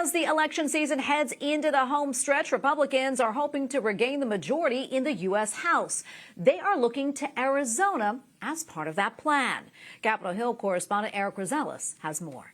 As the election season heads into the home stretch, Republicans are hoping to regain the majority in the U.S. House. They are looking to Arizona as part of that plan. Capitol Hill correspondent Eric Rosales has more.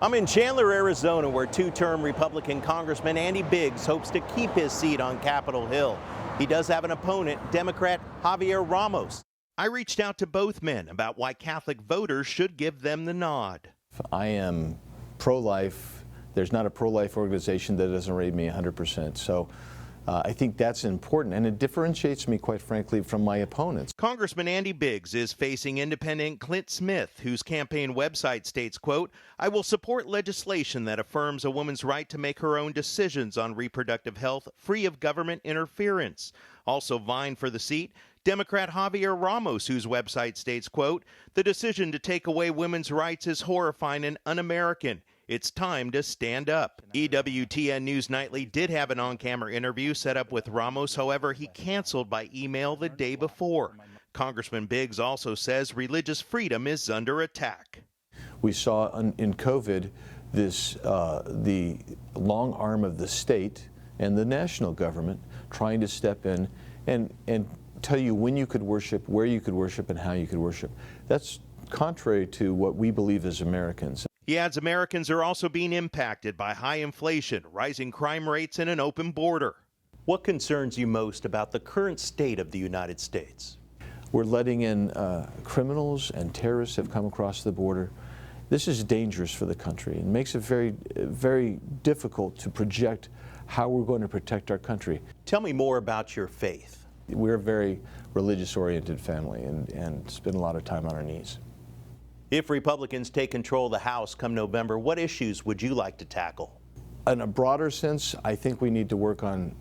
I'm in Chandler, Arizona, where two-term Republican Congressman Andy Biggs hopes to keep his seat on Capitol Hill. He does have an opponent, Democrat Javier Ramos. I reached out to both men about why Catholic voters should give them the nod. I am pro-life. There's not a pro-life organization that doesn't rate me 100%. So I think that's important, and it differentiates me, quite frankly, from my opponents. Congressman Andy Biggs is facing independent Clint Smith, whose campaign website states, quote, "I will support legislation that affirms a woman's right to make her own decisions on reproductive health free of government interference." Also vying for the seat, Democrat Javier Ramos, whose website states, quote, "The decision to take away women's rights is horrifying and un-American. It's time to stand up." EWTN News Nightly did have an on-camera interview set up with Ramos. However, he canceled by email the day before. Congressman Biggs also says religious freedom is under attack. We saw in COVID this the long arm of the state and the national government trying to step in and tell you when you could worship, where you could worship, and how you could worship. That's contrary to what we believe as Americans. He adds Americans are also being impacted by high inflation, rising crime rates, and an open border. What concerns you most about the current state of the United States? We're letting in criminals and terrorists have come across the border. This is dangerous for the country and makes it very, very difficult to project how we're going to protect our country. Tell me more about your faith. We're a very religious-oriented family and spend a lot of time on our knees. If Republicans take control of the House come November, what issues would you like to tackle? In a broader sense, I think we need to work on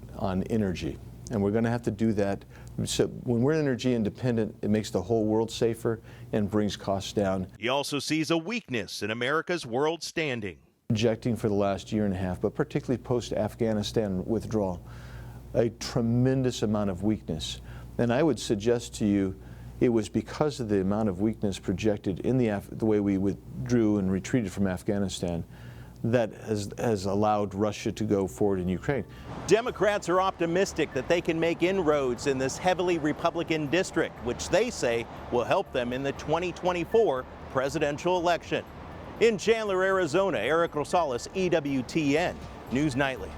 energy, and we're going to have to do that. So when we're energy independent, it makes the whole world safer and brings costs down. He also sees a weakness in America's world standing. Projecting for the last year and a half, but particularly post-Afghanistan withdrawal, a tremendous amount of weakness. And I would suggest to you it was because of the amount of weakness projected in the way we withdrew and retreated from Afghanistan that has allowed Russia to go forward in Ukraine. Democrats are optimistic that they can make inroads in this heavily Republican district, which they say will help them in the 2024 presidential election. In Chandler, Arizona, Eric Rosales, EWTN News Nightly.